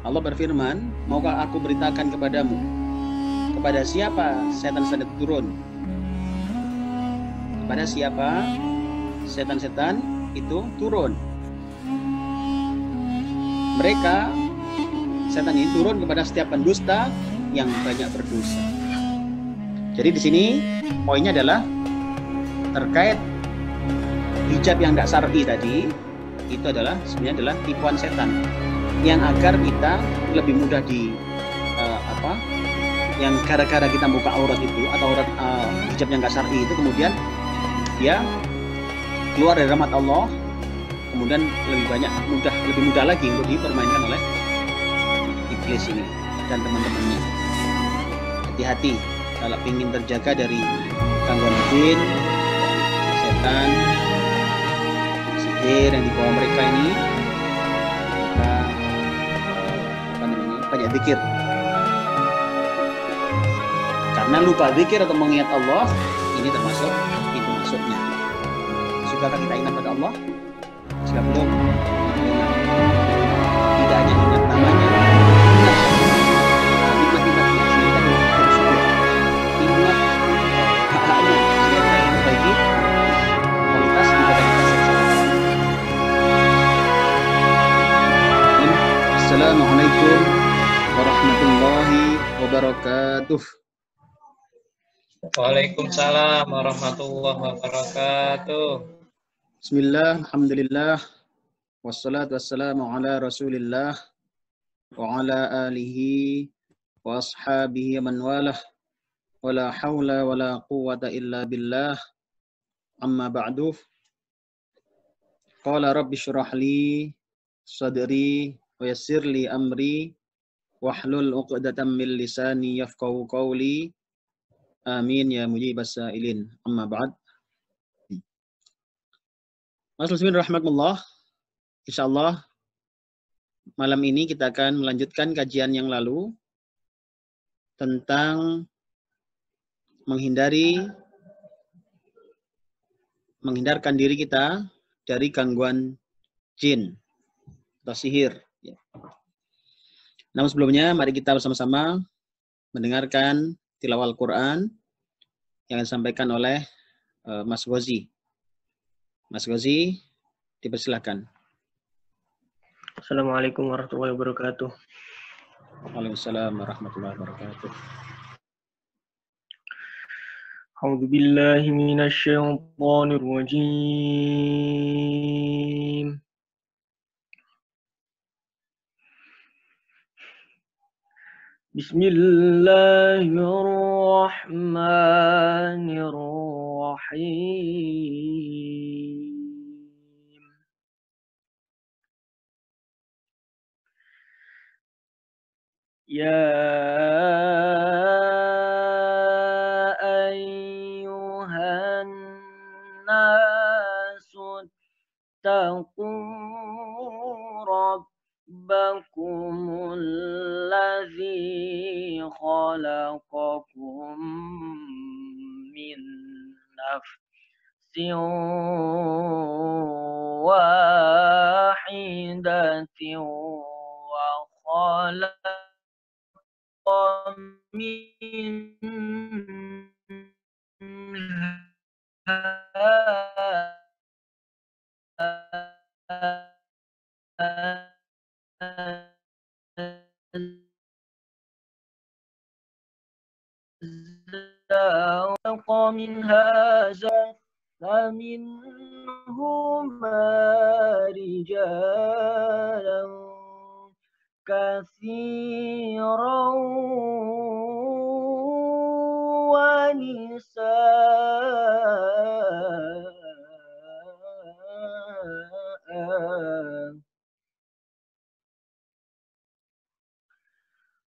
Allah berfirman, maukah aku beritakan kepadamu kepada siapa setan-setan turun? Kepada siapa setan-setan itu turun? Mereka, setan ini turun kepada setiap pendusta yang banyak berdosa. Jadi di sini poinnya adalah terkait hijab yang tidak syar'i tadi, itu adalah sebenarnya adalah tipuan setan yang agar kita lebih mudah yang gara-gara kita buka aurat itu atau aurat hijab yang nggak syar'i itu, kemudian dia keluar dari rahmat Allah, kemudian lebih mudah lagi untuk dipermainkan oleh iblis ini dan teman-temannya. Hati-hati kalau ingin terjaga dari gangguan jin, setan, sihir yang dibawa mereka ini, maka banyak zikir. Karena lupa zikir atau mengingat Allah, ini termasuk pintu masuknya. Sudahkah kita ingat pada Allah? Jika belum, ingat. Tidak hanya ingat namanya, ingat nikmat-nikmatnya, sehingga kita bersyukur. Ingat hak-haknya, sehingga kita memperbaiki kualitas ibadah kita secara. Assalamualaikum warahmatullahi wabarakatuh. Waalaikumsalam warahmatullahi wabarakatuh. Bismillah, alhamdulillah, wassalatu wassalamu ala rasulillah wa ala alihi wa ashabihi man walah wa la hawla wa la quwwata illa billah, amma ba'du. Qala rabbi syrah li sadri wa yassir li amri wahlul 'uqdatam min lisani yafqahu qawli. Amin ya mujibas sa'ilin. Amma ba'd. Mas muslimin rahmatullah. Insyaallah malam ini kita akan melanjutkan kajian yang lalu tentang menghindarkan diri kita dari gangguan jin atau sihir. Namun sebelumnya mari kita bersama-sama mendengarkan tilawah Al-Quran yang disampaikan oleh Mas Ghazi. Mas Ghazi, dipersilakan. Assalamualaikum warahmatullahi wabarakatuh. Waalaikumsalam warahmatullahi wabarakatuh. A'udzu billahi minasy syaithanir rajim. Bismillahirrahmanirrahim. Ya ayyuhan nasu taqu rabbakumul ladzi khalaqakum min nafsin wahidatin wa khalaqa منها فمنهما رجالا كثيرا ونساء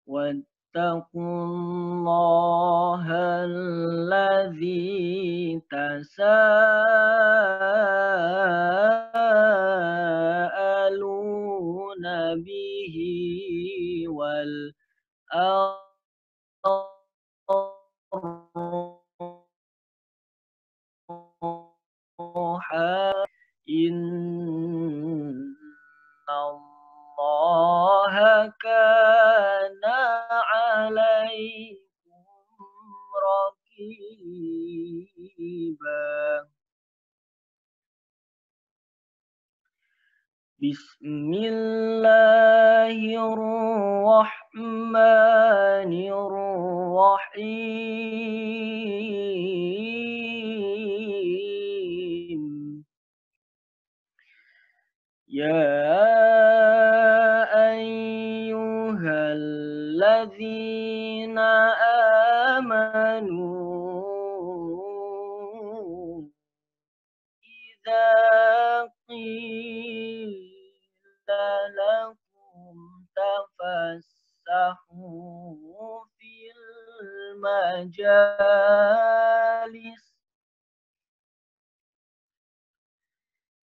واتقوا الله الذي تساءلون به والأرحام إن الله Bismillahirrahmanirrahim. Ya ayyuhalladzina amanu idza qila lakum tafassahu fil majalis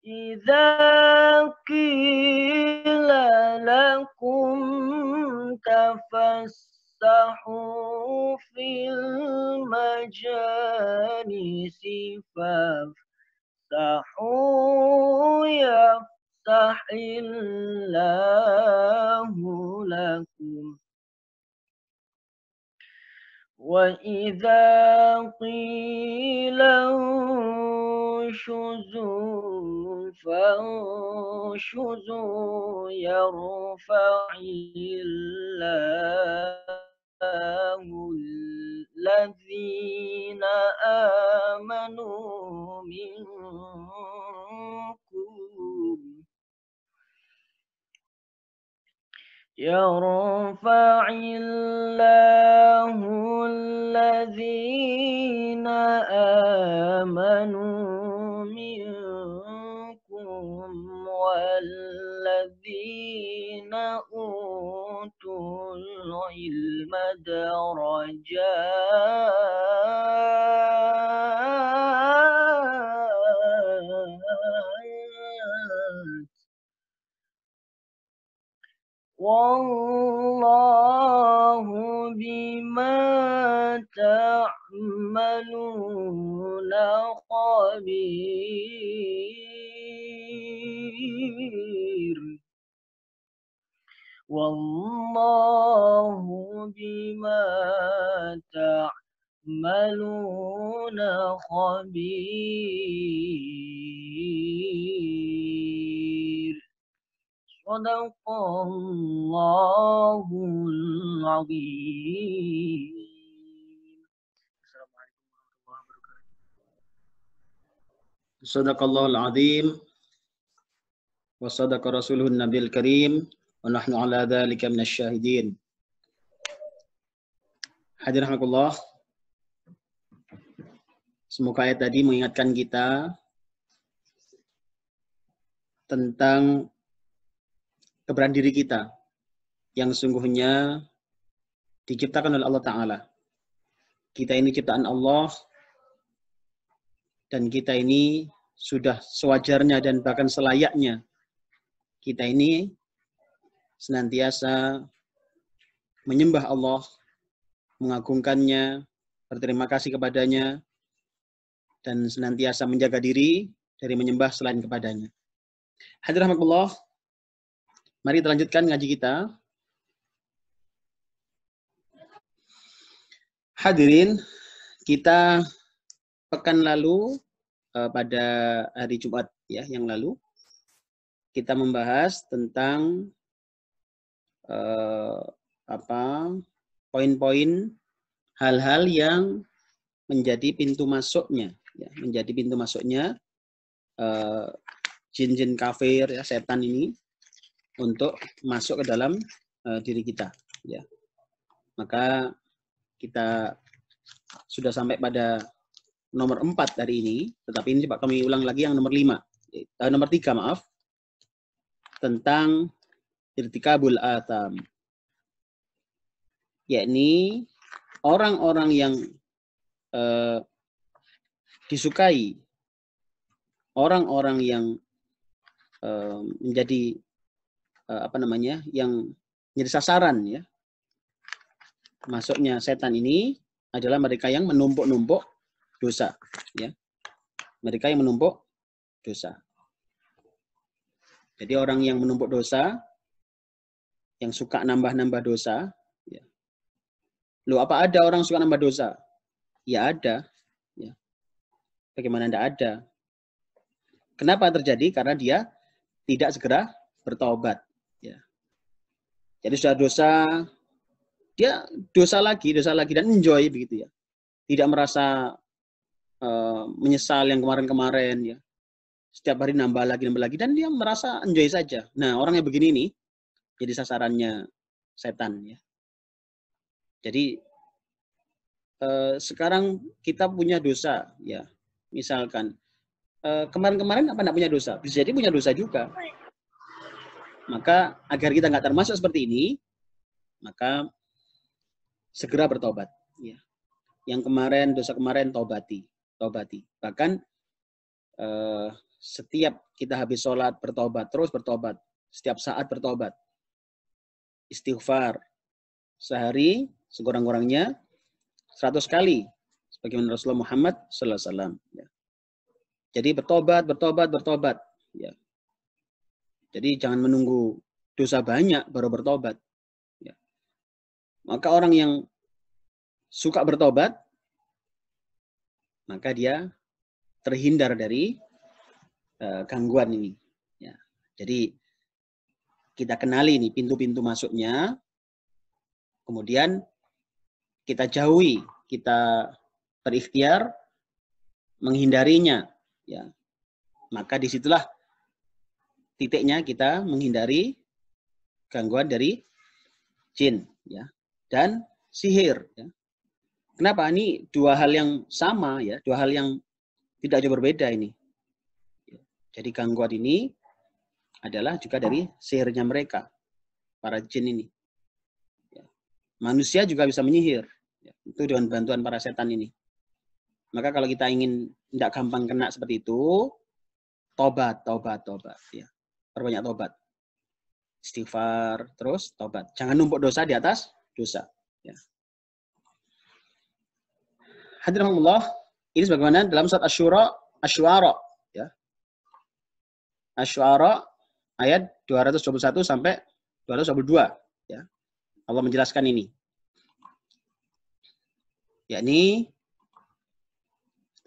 إذا قيل لكم تفسحوا في المجالس فافسحوا يفسح الله لكم وإذا قيل انشزوا فانشزوا يرفع الله الذين آمنوا منكم يرفع الله الذين آمنوا منكم والذين أوتوا العلم درجات والله بما تعملون خبير والله بما تعملون خبير Sadaqallahul Azim. Assalamualaikum warahmatullahi wabarakatuh. Sadaqallahul azim wa sadaqa rasuluhun nabil karim wa nahnu ala dzalika minasyahidin. Hadirin rahimakumullah. Semoga ayat tadi mengingatkan kita tentang keberadaan diri kita yang sungguhnya diciptakan oleh Allah Ta'ala. Kita ini ciptaan Allah dan kita ini sudah sewajarnya dan bahkan selayaknya kita ini senantiasa menyembah Allah, mengagungkannya, berterima kasih kepadanya, dan senantiasa menjaga diri dari menyembah selain kepadanya. Hadirin rahimakumullah, mari kita lanjutkan ngaji kita. Hadirin, kita pekan lalu pada hari Jumat ya yang lalu kita membahas tentang poin-poin hal-hal yang menjadi pintu masuknya ya, menjadi pintu masuknya jin-jin kafir ya, setan ini untuk masuk ke dalam diri kita ya. Maka kita sudah sampai pada nomor 4 hari ini, tetapi ini coba kami ulang lagi yang nomor 5. Nomor 3 maaf. Tentang irtikabul atham. Yakni orang-orang yang disukai, orang-orang yang menjadi yang menjadi sasaran ya. Masuknya setan ini adalah mereka yang menumpuk-numpuk dosa ya. Mereka yang menumpuk dosa. Jadi orang yang menumpuk dosa, yang suka nambah-nambah dosa ya. Loh, apa ada orang suka nambah dosa? Ya ada ya. Bagaimana tidak ada? Kenapa terjadi? Karena dia tidak segera bertobat. Ya. Jadi sudah dosa, dia dosa lagi dan enjoy begitu ya. Tidak merasa menyesal yang kemarin-kemarin ya. Setiap hari nambah lagi dan dia merasa enjoy saja. Nah, orang yang begini nih jadi sasarannya setan ya. Jadi sekarang kita punya dosa ya. Misalkan kemarin-kemarin apa enggak punya dosa? Bisa jadi punya dosa juga. Maka agar kita nggak termasuk seperti ini, maka segera bertobat. Ya. Yang kemarin, dosa kemarin, tobati. Bahkan setiap kita habis sholat, bertobat. Terus bertobat. Setiap saat bertobat. Istighfar. Sehari, sekurang-kurangnya 100 kali. Sebagaimana Rasulullah Muhammad SAW. Ya. Jadi bertobat. Ya. Jadi jangan menunggu dosa banyak baru bertobat. Ya. Maka orang yang suka bertobat, maka dia terhindar dari gangguan ini. Ya. Jadi kita kenali nih pintu-pintu masuknya, kemudian kita jauhi, kita berikhtiar menghindarinya. Ya. Maka disitulah titiknya kita menghindari gangguan dari jin ya dan sihir ya. Kenapa? Ini dua hal yang sama ya, dua hal yang tidak jauh berbeda ini. Jadi gangguan ini adalah juga dari sihirnya mereka, para jin ini. Ya. Manusia juga bisa menyihir, ya. Itu dengan bantuan para setan ini. Maka kalau kita ingin tidak gampang kena seperti itu, tobat ya. Perbanyak tobat. Istighfar, terus tobat. Jangan numpuk dosa di atas dosa. Ya. Hadirahumullah, ini sebagaimana dalam surat Asy-Syu'ara. Ya. Asy-Syu'ara ayat 221 sampai 222. Ya. Allah menjelaskan ini. Yakni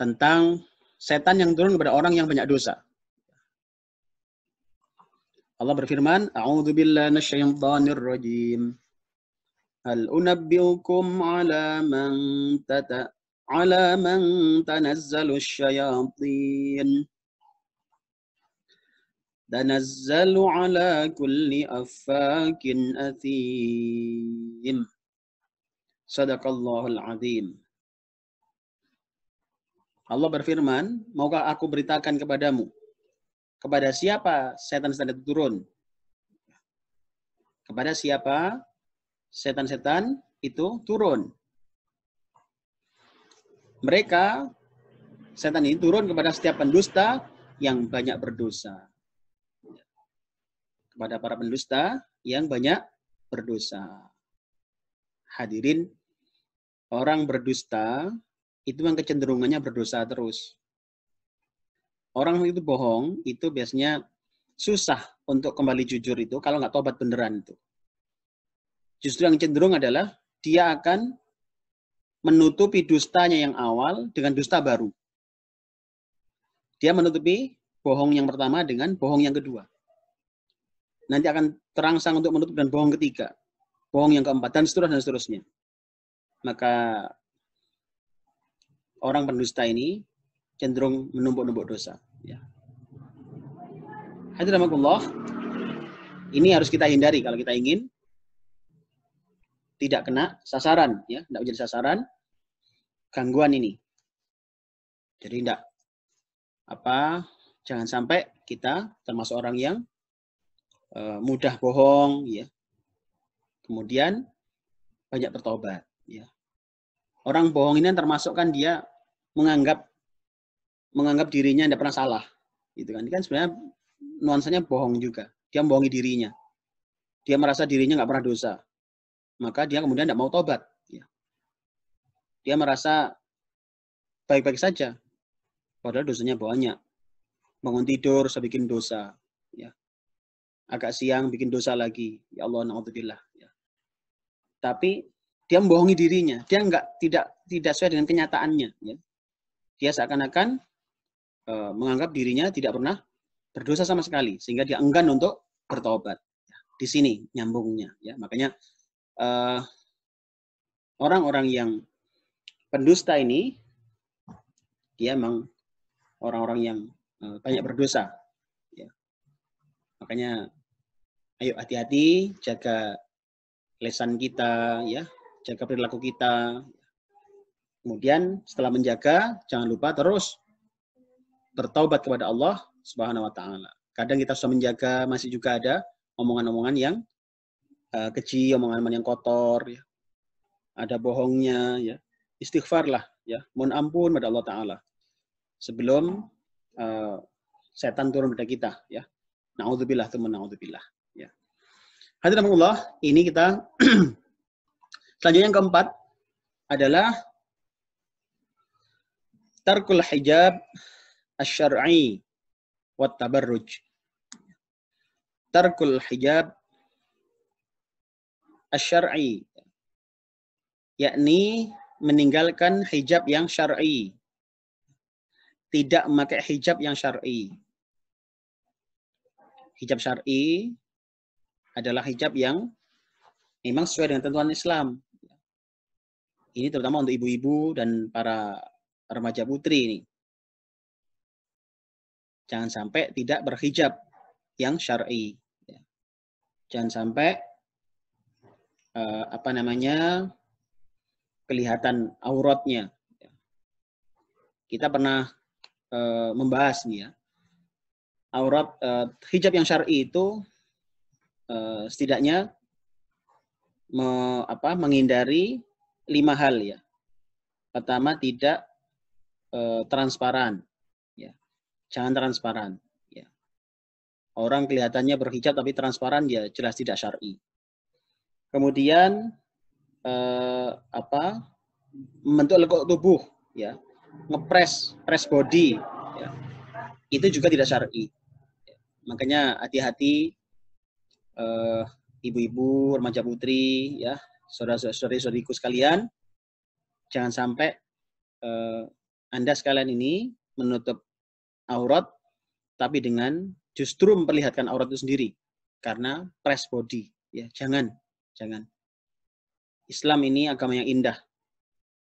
tentang setan yang turun kepada orang yang banyak dosa. Allah berfirman, A'udzu billahi minasyaitonir rajim. Hal unabbiukum ala man tanazzalu syayatin. Tanazzalu ala kulli affakin athim. Sadaqallahul azim. Allah berfirman, maukah aku beritakan kepadamu kepada siapa setan-setan itu turun? Kepada siapa setan-setan itu turun? Mereka, setan ini turun kepada setiap pendusta yang banyak berdosa. Kepada para pendusta yang banyak berdosa. Hadirin, orang berdusta itu yang kecenderungannya berdosa terus. Orang itu bohong, itu biasanya susah untuk kembali jujur itu kalau nggak tobat beneran itu. Justru yang cenderung adalah dia akan menutupi dustanya yang awal dengan dusta baru. Dia menutupi bohong yang pertama dengan bohong yang kedua. Nanti akan terangsang untuk menutup dan bohong ketiga. Bohong yang keempat, dan seterusnya. Maka orang pendusta ini cenderung menumpuk-numpuk dosa. Ya. Hadirahumullah, ini harus kita hindari kalau kita ingin tidak kena sasaran, ya, tidak menjadi sasaran gangguan ini. Jadi jangan sampai kita termasuk orang yang mudah bohong, ya. Kemudian banyak bertobat, ya. Orang bohong ini termasuk kan dia menganggap dirinya tidak pernah salah, gitu kan? Ini kan sebenarnya nuansanya bohong juga. Dia membohongi dirinya. Dia merasa dirinya nggak pernah dosa, maka dia kemudian tidak mau tobat. Ya. Dia merasa baik-baik saja, padahal dosanya banyak. Bangun tidur, saya bikin dosa. Ya. Agak siang, bikin dosa lagi. Ya Allah, na'udzubillah. Ya. Tapi dia membohongi dirinya. Dia tidak sesuai dengan kenyataannya. Ya. Dia seakan-akan menganggap dirinya tidak pernah berdosa sama sekali sehingga dia enggan untuk bertobat. Di sini nyambungnya ya. Makanya orang-orang yang pendusta ini dia memang orang-orang yang banyak berdosa ya. Makanya ayo hati-hati, jaga lisan kita ya, jaga perilaku kita. Kemudian setelah menjaga, jangan lupa terus bertaubat kepada Allah Subhanahu wa taala. Kadang kita sudah menjaga, masih juga ada omongan-omongan yang keji, omongan-omongan yang kotor ya. Ada bohongnya ya. Istighfarlah ya, mohon ampun pada Allah taala sebelum setan turun pada kita ya. Nauzubillah, naudzubillah ya. Hadiratullah, ini kita selanjutnya yang keempat adalah tarkul hijab asy-syar'i wat tabarruj. Tarkul hijab asy-syar'i, yakni meninggalkan hijab yang syar'i. Tidak memakai hijab yang syar'i. Hijab syar'i adalah hijab yang memang sesuai dengan tentuan Islam. Ini terutama untuk ibu-ibu dan para remaja putri ini. Jangan sampai tidak berhijab yang syar'i. Jangan sampai kelihatan auratnya. Kita pernah membahas nih ya. Aurat hijab yang syar'i itu setidaknya menghindari 5 hal ya. Pertama, tidak transparan ya. Jangan transparan ya. Orang kelihatannya berhijab tapi transparan ya jelas tidak syar'i. Kemudian membentuk lekuk tubuh ya, press body ya. Itu juga tidak syar'i. Makanya hati-hati ibu-ibu, remaja putri ya, saudara-saudariku sekalian, jangan sampai Anda sekalian ini menutup aurat tapi dengan justru memperlihatkan aurat itu sendiri karena press body ya. Jangan. Islam ini agama yang indah.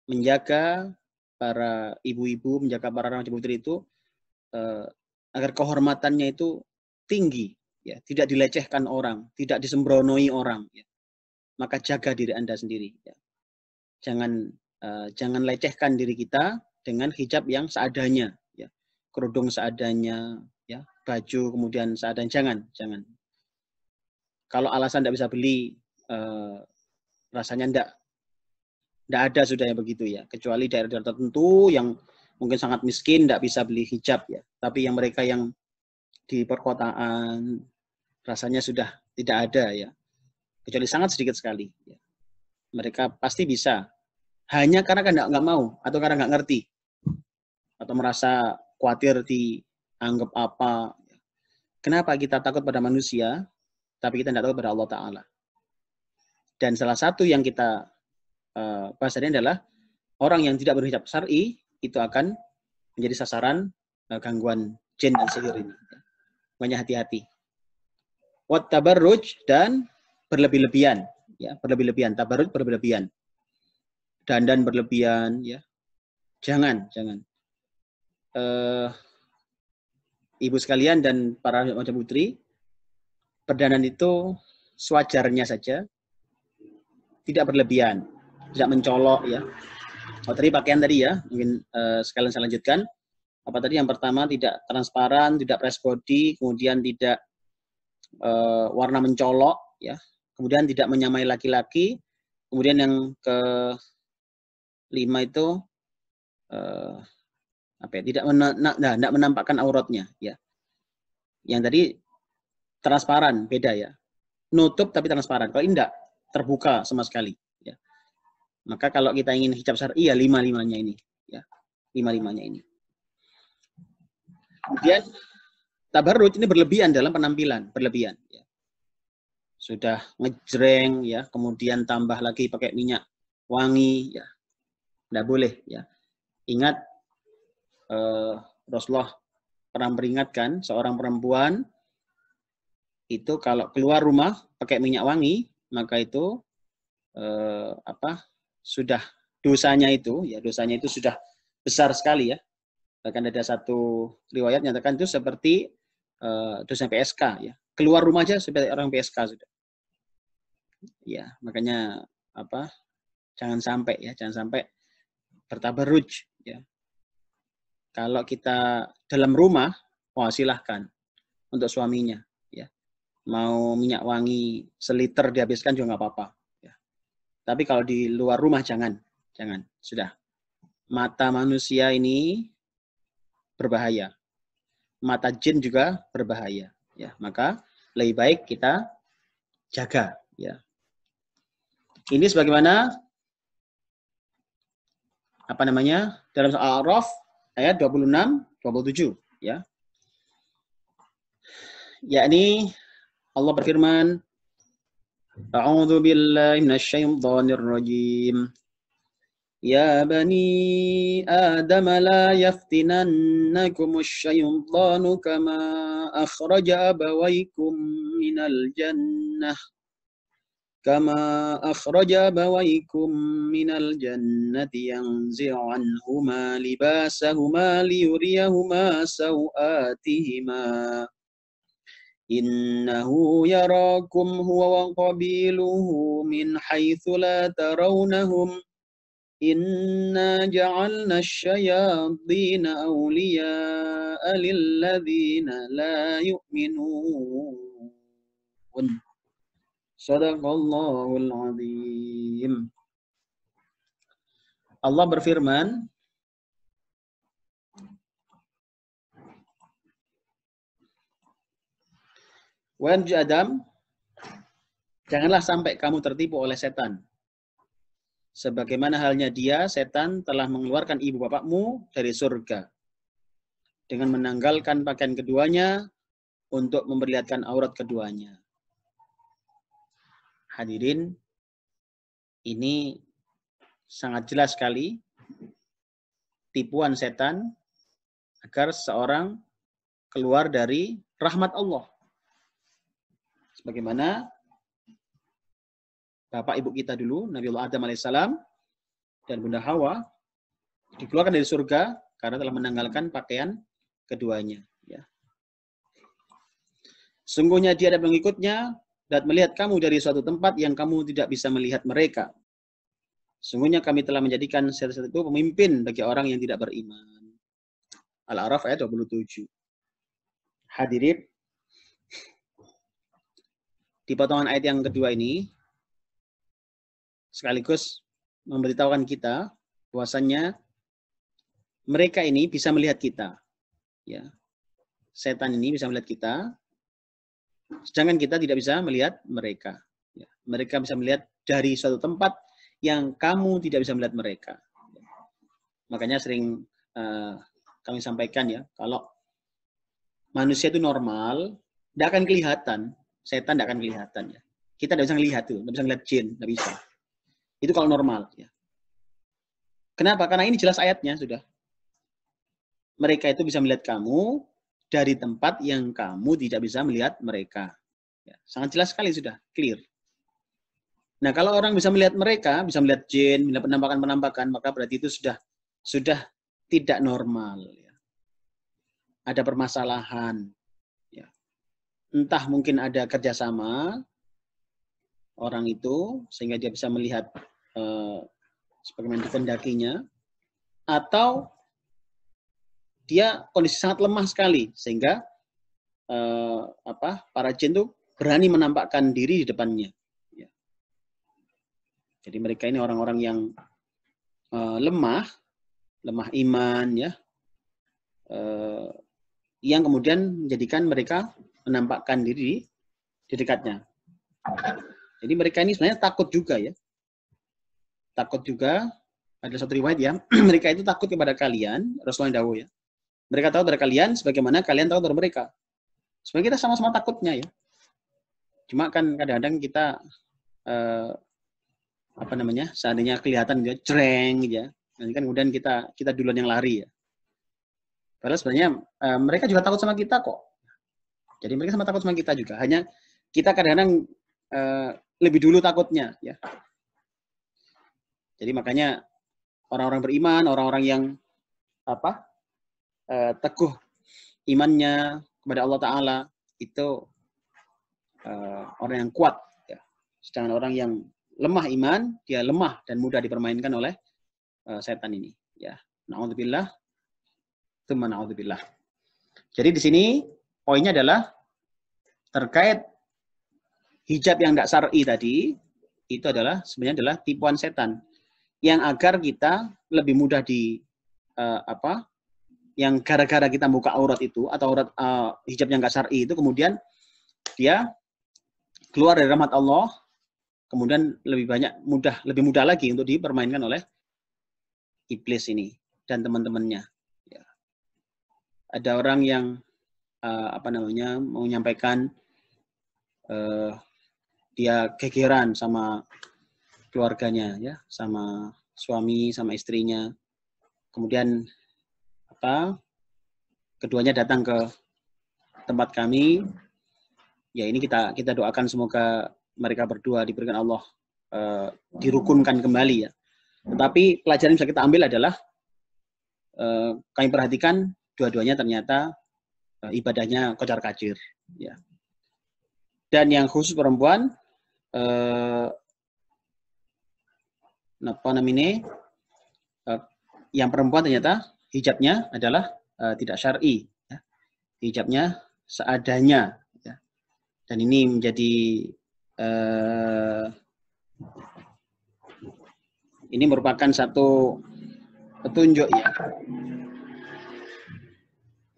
Menjaga para ibu-ibu, menjaga para remaja putri itu agar kehormatannya itu tinggi ya, tidak dilecehkan orang, tidak disembronoi orang ya. Maka jaga diri Anda sendiri ya. Jangan lecehkan diri kita dengan hijab yang seadanya ya. Kerudung seadanya ya, baju kemudian seadanya, jangan. Kalau alasan tidak bisa beli rasanya tidak ada sudah yang begitu ya, kecuali daerah-daerah tertentu yang mungkin sangat miskin tidak bisa beli hijab ya. Tapi yang mereka yang di perkotaan rasanya sudah tidak ada ya, kecuali sangat sedikit sekali ya. Mereka pasti bisa, hanya karena kan nggak mau atau karena nggak ngerti atau merasa khawatir dianggap apa. Kenapa kita takut pada manusia tapi kita tidak takut pada Allah Ta'ala? Dan salah satu yang kita bahas ini adalah orang yang tidak berhijab syar'i itu akan menjadi sasaran gangguan jin dan sihir ini. Makanya hati-hati. Wat tabarruj, dan berlebih-lebihan ya, berlebih-lebihan. Tabarruj berlebih-lebihan. Dandan berlebihan ya. Jangan. Ibu sekalian dan para remaja putri, berdandan itu sewajarnya saja, tidak berlebihan, tidak mencolok ya. Tadi pakaian tadi ya, mungkin sekalian saya lanjutkan. Apa tadi? Yang pertama, tidak transparan, tidak press body, kemudian tidak warna mencolok ya, kemudian tidak menyamai laki-laki, kemudian yang ke-5 itu tidak menampakkan auratnya ya. Yang tadi transparan, beda ya. Nutup tapi transparan. Kalau ini tidak, terbuka sama sekali ya. Maka kalau kita ingin hijab syar'i ya 5-5-nya ini ya. 5-5-nya ini. Kemudian tabarruj ini berlebihan dalam penampilan, berlebihan ya. Sudah ngejreng ya, kemudian tambah lagi pakai minyak wangi ya. Tidak boleh ya. Ingat Rasulullah pernah memperingatkan seorang perempuan itu kalau keluar rumah pakai minyak wangi, maka itu sudah dosanya itu sudah besar sekali ya. Bahkan ada satu riwayat nyatakan itu seperti dosa PSK ya. Keluar rumah aja seperti orang PSK sudah. Ya, makanya jangan sampai bertabarruj ya. Kalau kita dalam rumah, silahkan untuk suaminya ya. Mau minyak wangi seliter dihabiskan juga nggak apa-apa ya. Tapi kalau di luar rumah jangan. Sudah. Mata manusia ini berbahaya. Mata jin juga berbahaya ya. Maka lebih baik kita jaga ya. Ini sebagaimana dalam Al-A'raf ayat 26-27 ya. Yakni Allah berfirman, A'udzu billahi minasyaitonir rajim. Ya bani Adam la yaftinannakumus syaitanu kama akhraja abawaykum minal jannah. كما أخرج أبويكم من الجنة ينزع عنهما لباسهما ليريهما سوآتهما إنه يراكم هو وقبيله من حيث لا ترونهم إنا جعلنا الشياطين أولياء للذين لا يؤمنون Sadaqallahul azim. Allah berfirman, Wahai Adam, janganlah sampai kamu tertipu oleh setan. Sebagaimana halnya dia, setan telah mengeluarkan ibu bapakmu dari surga dengan menanggalkan pakaian keduanya untuk memperlihatkan aurat keduanya. Hadirin, ini sangat jelas sekali tipuan setan agar seorang keluar dari rahmat Allah. Sebagaimana bapak ibu kita dulu, Nabiullah Adam alaihissalam dan Bunda Hawa dikeluarkan dari surga karena telah menanggalkan pakaian keduanya. Ya. Sungguhnya dia ada pengikutnya dan melihat kamu dari suatu tempat yang kamu tidak bisa melihat mereka. Sungguhnya kami telah menjadikan setan itu pemimpin bagi orang yang tidak beriman. Al-A'raf ayat 27. Hadirin, di potongan ayat yang kedua ini sekaligus memberitahukan kita bahwasannya mereka ini bisa melihat kita. Ya. Setan ini bisa melihat kita. Sedangkan kita tidak bisa melihat mereka. Ya, mereka bisa melihat dari suatu tempat yang kamu tidak bisa melihat mereka. Ya. Makanya sering kami sampaikan ya, kalau manusia itu normal, tidak akan kelihatan. Setan tidak akan kelihatan. Ya. Kita tidak bisa melihat tuh, tidak bisa melihat jin, tidak bisa. Itu kalau normal. Ya. Kenapa? Karena ini jelas ayatnya sudah. Mereka itu bisa melihat kamu dari tempat yang kamu tidak bisa melihat mereka. Ya, sangat jelas sekali sudah, clear. Nah, kalau orang bisa melihat mereka, bisa melihat jin, melihat penampakan-penampakan, maka berarti itu sudah tidak normal. Ya. Ada permasalahan. Ya. Entah mungkin ada kerjasama orang itu, sehingga dia bisa melihat sebagaimana dikehendakinya, atau dia kondisi sangat lemah sekali sehingga para jin itu berani menampakkan diri di depannya. Ya. Jadi mereka ini orang-orang yang lemah iman ya, yang kemudian menjadikan mereka menampakkan diri di dekatnya. Jadi mereka ini sebenarnya takut juga ya, takut juga. Ada satu riwayat ya, mereka itu takut kepada kalian, Rasulullah dawuh ya. Mereka tahu dari kalian, sebagaimana kalian tahu dari mereka. Sebenarnya kita sama-sama takutnya ya. Cuma kan kadang-kadang kita seandainya kelihatan dia cereng ya. Nanti kan kemudian kita duluan yang lari ya. Padahal sebenarnya mereka juga takut sama kita kok. Jadi mereka sama takut sama kita juga. Hanya kita kadang-kadang lebih dulu takutnya, ya. Jadi makanya orang-orang beriman, orang-orang yang teguh imannya kepada Allah Ta'ala itu orang yang kuat. Ya. Sedangkan orang yang lemah iman, dia lemah dan mudah dipermainkan oleh setan ini. Ya, na'udzubillah, tsumma na'udzubillah. Jadi di sini poinnya adalah terkait hijab yang tidak syar'i tadi, itu adalah sebenarnya adalah tipuan setan yang agar kita lebih mudah yang gara-gara kita buka aurat itu atau aurat hijab yang nggak syar'i itu kemudian dia keluar dari rahmat Allah, kemudian lebih mudah lagi untuk dipermainkan oleh iblis ini dan teman-temannya. Ya. Ada orang yang mau menyampaikan dia gegeran sama keluarganya, ya, sama suami, sama istrinya. Kemudian keduanya datang ke tempat kami. Ya, ini kita doakan semoga mereka berdua diberikan Allah dirukunkan kembali, ya. Tetapi pelajaran yang bisa kita ambil adalah kami perhatikan dua-duanya ternyata ibadahnya kocar-kacir, ya. Dan yang khusus perempuan yang perempuan ternyata hijabnya adalah tidak syar'i, ya. Hijabnya seadanya, ya. Dan ini menjadi ini merupakan satu petunjuk, ya,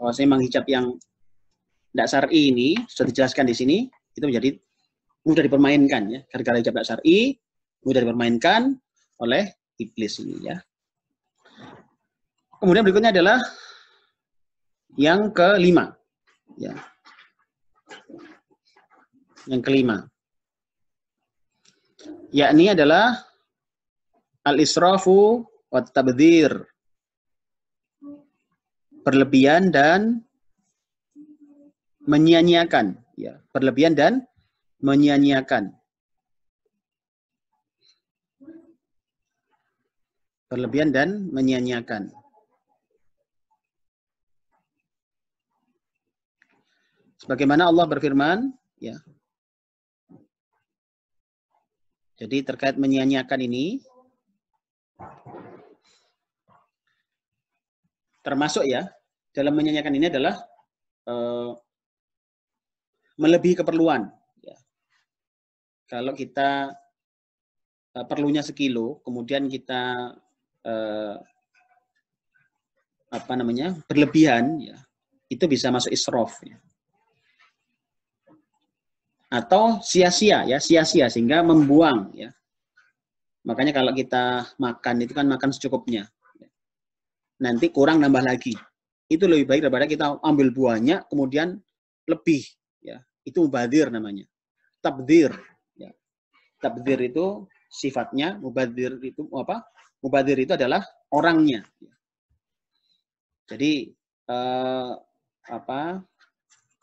bahwa memang hijab yang tidak syar'i ini sudah dijelaskan di sini itu menjadi mudah dipermainkan, ya. Gara-gara hijab tidak syar'i mudah dipermainkan oleh iblis ini, ya. Kemudian berikutnya adalah yang kelima, ya. Yang kelima, yakni adalah al-israfu wa tabdzir, berlebihan dan menyia-nyiakan, ya, berlebihan dan menyia-nyiakan. Berlebihan dan menyia-nyiakan. Sebagaimana Allah berfirman, ya. Jadi terkait menyia-nyiakan ini termasuk, ya, dalam menyia-nyiakan ini adalah melebihi keperluan, ya. Kalau kita perlunya sekilo, kemudian kita berlebihan, ya, itu bisa masuk israf, ya. Atau sia-sia, ya, sia-sia sehingga membuang, ya. Makanya kalau kita makan itu kan makan secukupnya, ya. Nanti kurang nambah lagi. Itu lebih baik daripada kita ambil buahnya kemudian lebih, ya. Itu mubadzir namanya. Tabdzir, ya. Tabdzir itu sifatnya, mubadzir itu apa? Mubadzir itu adalah orangnya, ya. Jadi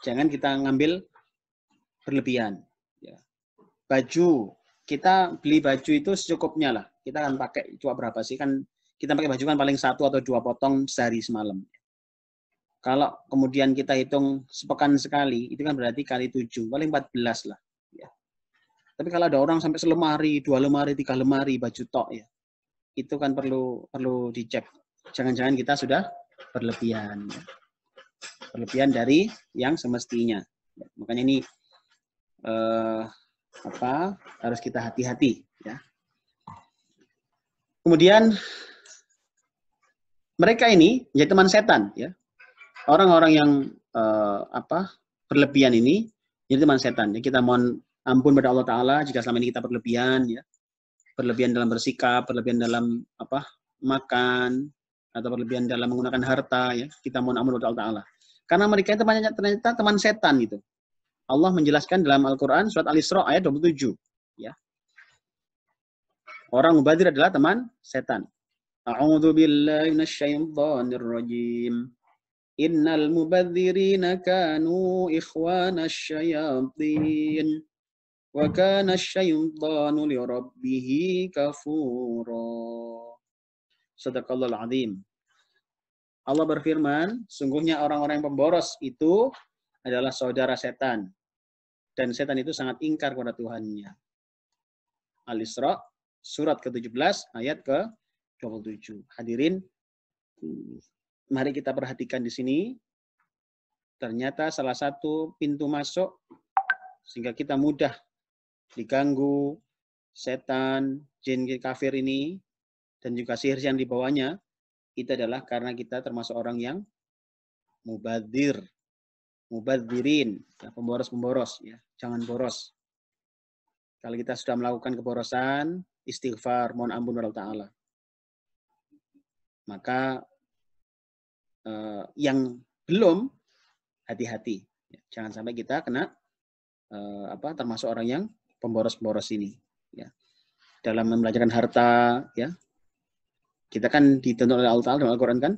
jangan kita ngambil berlebihan, ya. Baju, kita beli baju itu secukupnya lah. Kita akan pakai cuma berapa sih? Kan kita pakai baju kan paling 1 atau 2 potong sehari semalam. Kalau kemudian kita hitung sepekan sekali, itu kan berarti kali 7, paling 14 lah, ya. Tapi kalau ada orang sampai selemari, 2 lemari, 3 lemari baju tok, ya, itu kan perlu dicek. Jangan-jangan kita sudah berlebihan, ya. Berlebihan dari yang semestinya. Ya. Makanya ini harus kita hati-hati, ya. Kemudian mereka ini menjadi teman setan, ya. Orang-orang yang berlebihan ini jadi teman setan. Ya, kita mohon ampun pada Allah Ta'ala jika selama ini kita berlebihan, ya. Berlebihan dalam bersikap, berlebihan dalam makan, atau berlebihan dalam menggunakan harta, ya. Kita mohon ampun pada Allah Ta'ala. Karena mereka itu ternyata teman setan gitu. Allah menjelaskan dalam Al-Quran surat Al-Isra ayat 27, ya. Orang mubadzir adalah teman setan. A'udzu billahi minasyaitonir rajim. Innal mubadzirina kanu ikhwana syayatin wa kana syaitanu li rabbih kafura. Shadaqallahul azim. Allah berfirman, sungguhnya orang-orang yang pemboros itu adalah saudara setan. Dan setan itu sangat ingkar kepada Tuhannya. Al-Isra, surat ke-17, ayat ke-27. Hadirin, mari kita perhatikan di sini. Ternyata salah satu pintu masuk sehingga kita mudah diganggu setan, jin kafir ini, dan juga sihir yang dibawanya, itu adalah karena kita termasuk orang yang mubadzir, mubadzirin, ya, pemboros-pemboros, ya, jangan boros. Kalau kita sudah melakukan keborosan, istighfar, mohon ampun kepada Allah Ta'ala. Maka yang belum, hati-hati, ya, jangan sampai kita kena termasuk orang yang pemboros-pemboros ini. Ya. Dalam membelajarkan harta, ya, kita kan dituntut oleh Allah Ta'ala dalam Al-Quran kan,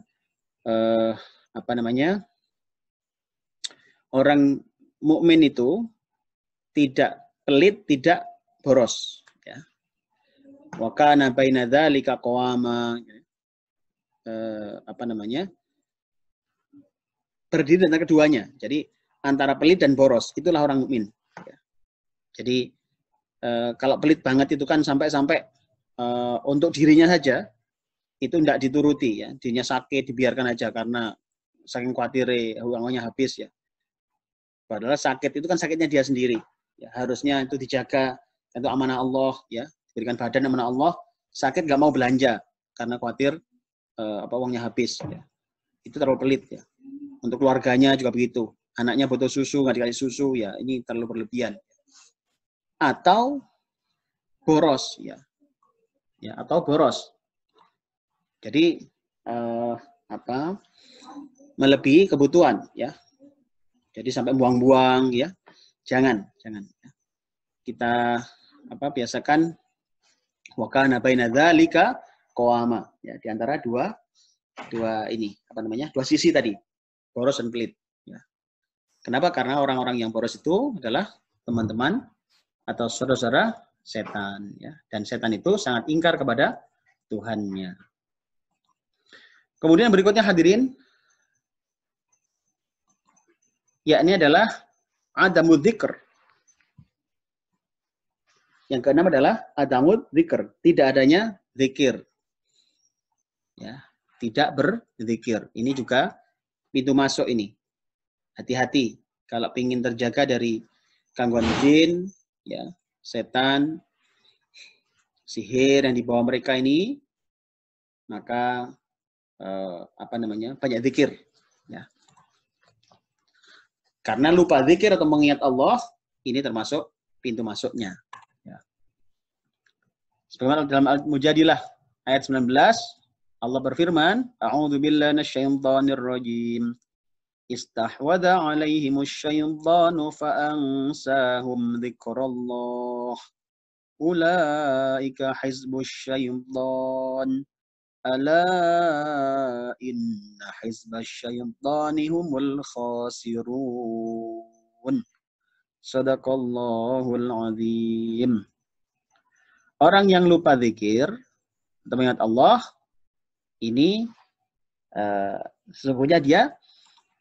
orang mukmin itu tidak pelit, tidak boros. Ya. Wa kana baina dzalika qawama, berdiri antara keduanya. Jadi antara pelit dan boros, itulah orang mukmin. Ya. Jadi kalau pelit banget itu kan sampai-sampai untuk dirinya saja itu tidak dituruti, ya, dirinya sakit dibiarkan aja karena saking khawatir uangnya habis, ya. Padahal sakit itu kan sakitnya dia sendiri, ya, harusnya itu dijaga, itu amanah Allah, ya, diberikan badan amanah Allah, sakit nggak mau belanja karena khawatir uangnya habis, ya. Itu terlalu pelit, ya. Untuk keluarganya juga begitu, anaknya butuh susu nggak dikasih susu, ya, ini terlalu berlebihan. Atau boros, ya, atau boros. Jadi melebihi kebutuhan, ya. Jadi sampai buang-buang, ya. Jangan. Ya. Kita biasakan wa kana baina dzalika qawama, ya, di antara dua ini, dua sisi tadi, boros dan pelit, ya. Kenapa? Karena orang-orang yang boros itu adalah teman-teman atau saudara-saudara setan, ya. Dan setan itu sangat ingkar kepada Tuhannya. Kemudian berikutnya hadirin, yakni adalah adamud dzikr. Yang keenam adalah adamud dzikr, tidak adanya zikir. Ya, tidak berzikir. Ini juga pintu masuk ini. Hati-hati kalau ingin terjaga dari gangguan jin, ya, setan, sihir yang dibawa mereka ini, maka banyak zikir, ya. Karena lupa zikir atau mengingat Allah, ini termasuk pintu masuknya, ya. Sebagaimana dalam Al-Mujadilah ayat 19, Allah berfirman, A'udzu billahi minasyaitonir rajim. Istahwadha 'alaihimus syaitanu fa'ansahum dzikrallah. Ulaika hizbus syaitan. Ala inna hizbas syaitani humul khasirun. Shadaqallahul azim. Orang yang lupa zikir atau mengingat Allah, ini sesungguhnya dia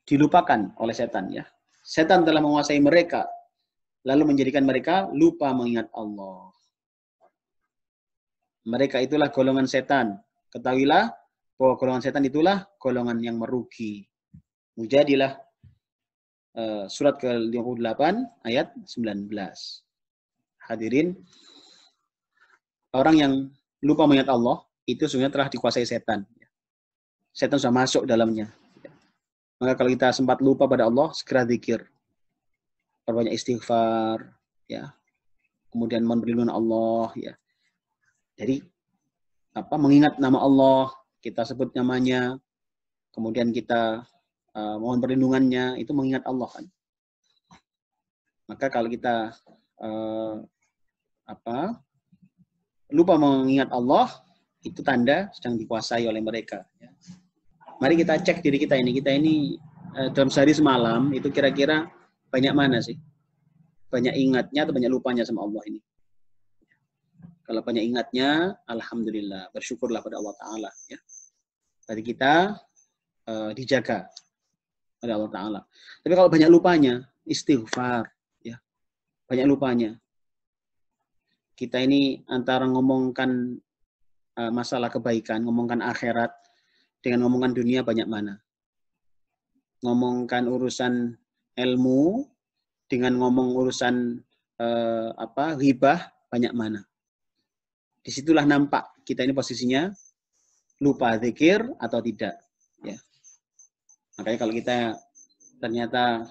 dilupakan oleh setan, ya. Setan telah menguasai mereka, lalu menjadikan mereka lupa mengingat Allah. Mereka itulah golongan setan. Ketahuilah bahwa golongan setan itulah golongan yang merugi. Mujadilah surat ke-58 ayat 19. Hadirin, orang yang lupa mengingat Allah itu sebenarnya telah dikuasai setan. Setan sudah masuk dalamnya. Maka kalau kita sempat lupa pada Allah, segera zikir. Perbanyak istighfar, ya. Kemudian mohon perlindungan Allah, ya. Jadi mengingat nama Allah, kita sebut namanya, kemudian kita mohon perlindungannya, itu mengingat Allah, kan. Maka kalau kita lupa mengingat Allah, itu tanda sedang dikuasai oleh mereka, ya. Mari kita cek diri kita ini. Kita ini dalam sehari semalam itu kira-kira banyak mana sih? Banyak ingatnya atau banyak lupanya sama Allah ini? Kalau banyak ingatnya, alhamdulillah, bersyukurlah pada Allah Ta'ala. Ya. Tadi kita dijaga oleh Allah Ta'ala. Tapi kalau banyak lupanya, istighfar. Ya. Banyak lupanya. Kita ini antara ngomongkan masalah kebaikan, ngomongkan akhirat, dengan ngomongkan dunia banyak mana. Ngomongkan urusan ilmu, dengan ngomong urusan ghibah, banyak mana. Disitulah nampak kita ini posisinya lupa zikir atau tidak. Ya. Makanya kalau kita ternyata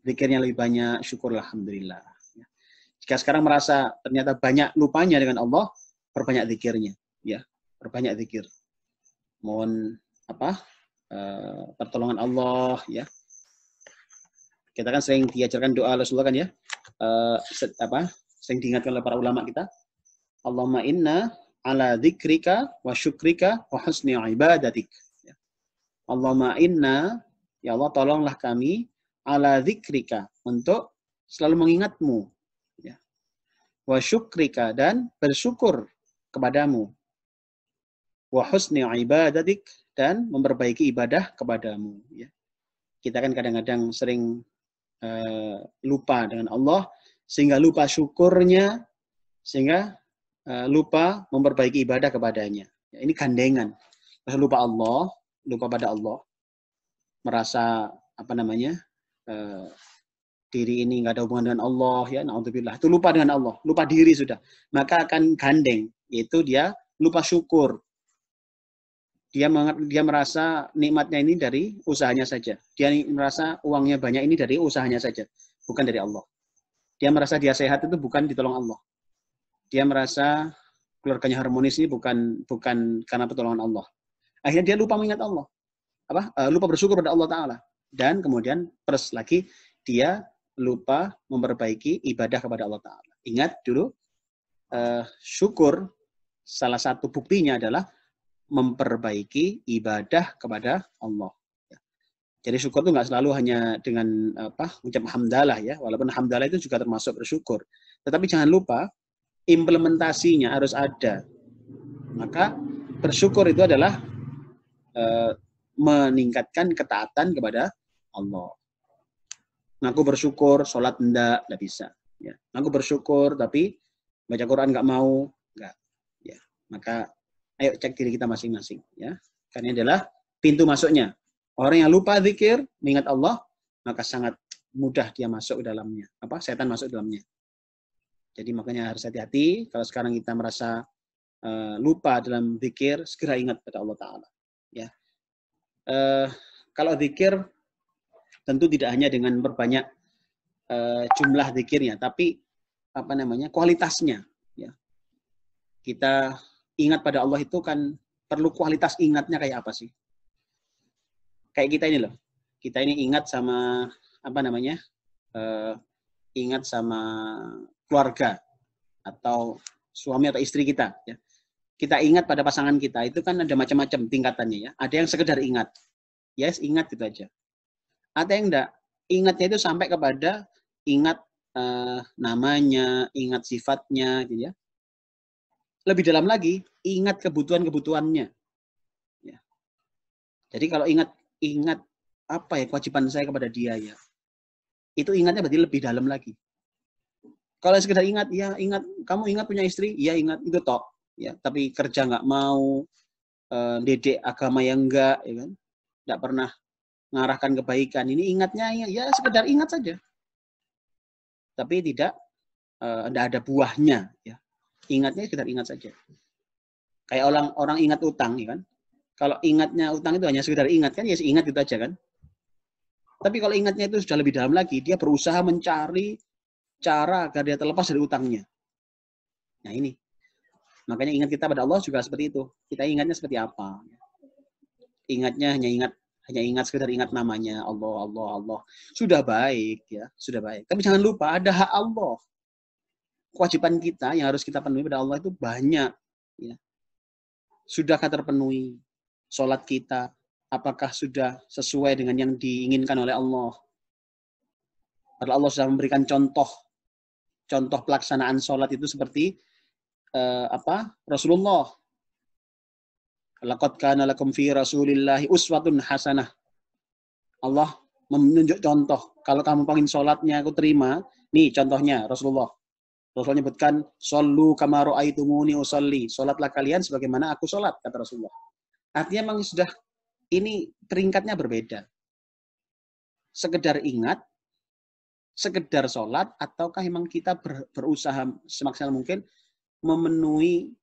zikirnya lebih banyak, syukurlah alhamdulillah. Ya. Jika sekarang merasa ternyata banyak lupanya dengan Allah, perbanyak zikirnya. Ya, perbanyak zikir. Mohon pertolongan Allah. Ya. Kita kan sering diajarkan doa Rasulullah kan ya. Sering diingatkan oleh para ulama kita. Allahumma inna ala dzikrika wa syukrika wa husni ibadatik. Ya. Allahumma inna, ya Allah tolonglah kami ala dzikrika, untuk selalu mengingatmu. Ya. Wa syukrika, dan bersyukur kepadamu. Wa husni ibadatik, dan memperbaiki ibadah kepadamu. Ya. Kita kan kadang-kadang sering lupa dengan Allah, sehingga lupa syukurnya, sehingga lupa memperbaiki ibadah kepadanya. Ya, ini gandengan. Lupa Allah, lupa pada Allah, merasa diri ini nggak ada hubungan dengan Allah, ya, naudzubillah. Itu lupa dengan Allah, lupa diri sudah. Maka akan gandeng, yaitu dia lupa syukur. Dia merasa nikmatnya ini dari usahanya saja. Dia merasa uangnya banyak ini dari usahanya saja, bukan dari Allah. Dia merasa dia sehat itu bukan ditolong Allah. Dia merasa keluarganya harmonis ini bukan karena pertolongan Allah. Akhirnya dia lupa mengingat Allah. Lupa bersyukur pada Allah Ta'ala. Dan kemudian plus lagi, dia lupa memperbaiki ibadah kepada Allah Ta'ala. Ingat dulu, syukur salah satu buktinya adalah memperbaiki ibadah kepada Allah. Jadi syukur itu nggak selalu hanya dengan ucap hamdalah ya, walaupun hamdalah itu juga termasuk bersyukur. Tetapi jangan lupa implementasinya harus ada. Maka bersyukur itu adalah meningkatkan ketaatan kepada Allah. Ngaku bersyukur, sholat enggak bisa. Ya. Ngaku bersyukur tapi baca Quran nggak mau, nggak. Ya. Maka ayo cek diri kita masing-masing. Ya. Karena ini adalah pintu masuknya. Orang yang lupa zikir, mengingat Allah, maka sangat mudah dia masuk ke dalamnya. Setan masuk ke dalamnya. Jadi makanya harus hati-hati. Kalau sekarang kita merasa lupa dalam zikir, segera ingat pada Allah Ta'ala. Ya. Kalau zikir, tentu tidak hanya dengan berbanyak jumlah zikirnya, tapi kualitasnya. Ya. Kita ingat pada Allah itu kan perlu kualitas ingatnya kayak apa sih? Kayak kita ini loh, kita ini ingat sama ingat sama keluarga atau suami atau istri kita. Ya. Kita ingat pada pasangan kita itu kan ada macam-macam tingkatannya ya. Ada yang sekedar ingat, yes ingat itu aja. Ada yang enggak, ingatnya itu sampai kepada ingat namanya, ingat sifatnya, gitu ya. Lebih dalam lagi, ingat kebutuhan-kebutuhannya. Ya. Jadi kalau ingat apa ya kewajiban saya kepada dia ya. Itu ingatnya berarti lebih dalam lagi. Kalau sekedar ingat, ya ingat, kamu ingat punya istri, ya ingat itu tok. Ya, tapi kerja nggak mau, dedek agama yang enggak, ya kan? Nggak pernah mengarahkan kebaikan. Ini ingatnya ya sekedar ingat saja. Tapi tidak ada buahnya. Ya. Ingatnya sekedar ingat saja. Kayak orang ingat utang, ya kan? Kalau ingatnya utang itu hanya sekedar ingat kan, ya ingat itu aja kan. Tapi kalau ingatnya itu sudah lebih dalam lagi, dia berusaha mencari cara agar dia terlepas dari utangnya. Nah ini. Makanya ingat kita pada Allah juga seperti itu. Kita ingatnya seperti apa? Ingatnya hanya ingat sekedar ingat namanya Allah, Allah, Allah. Sudah baik ya, sudah baik. Tapi jangan lupa ada hak Allah. Kewajiban kita yang harus kita penuhi pada Allah itu banyak. Ya. Sudahkah terpenuhi? sholat kita, apakah sudah sesuai dengan yang diinginkan oleh Allah. Padahal Allah sudah memberikan contoh pelaksanaan sholat itu seperti Rasulullah. Laqad kana lakum fi Rasulillahi uswatun hasanah. Allah menunjuk contoh. Kalau kamu pengen sholatnya aku terima, nih contohnya Rasulullah. Rasulullah menyebutkan, "Shollu kama ra'aitumuni usolli." Sholatlah kalian sebagaimana aku sholat, kata Rasulullah. Artinya memang sudah ini peringkatnya berbeda. Sekedar ingat, sekedar sholat, ataukah memang kita berusaha semaksimal mungkin memenuhi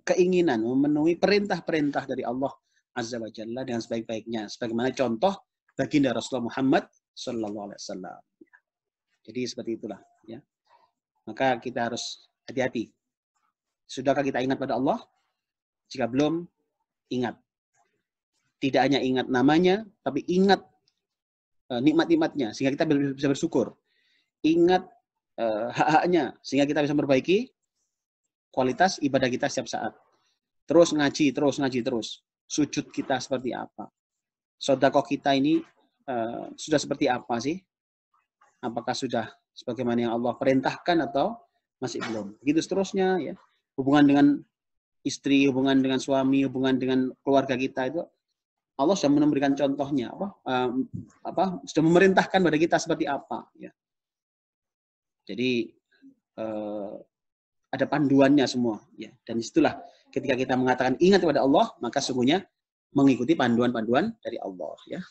keinginan, memenuhi perintah-perintah dari Allah Azza wa Jalla dengan sebaik-baiknya, sebagaimana contoh baginda Rasulullah Muhammad Sallallahu Alaihi Wasallam. Jadi seperti itulah, ya. Maka kita harus hati-hati. Sudahkah kita ingat pada Allah? Jika belum, ingat. Tidak hanya ingat namanya, tapi ingat nikmat-nikmatnya, sehingga kita bisa bersyukur. Ingat hak-haknya, sehingga kita bisa memperbaiki kualitas ibadah kita setiap saat. Terus ngaji, terus. Sujud kita seperti apa? Sedekah kita ini sudah seperti apa sih? Apakah sudah sebagaimana yang Allah perintahkan atau masih belum? Begitu seterusnya, ya. Hubungan dengan istri, hubungan dengan suami, hubungan dengan keluarga kita itu Allah sudah memberikan contohnya, sudah memerintahkan pada kita seperti apa, ya. Jadi ada panduannya semua, ya. Dan disitulah ketika kita mengatakan ingat kepada Allah, maka sungguhnya mengikuti panduan-panduan dari Allah, ya.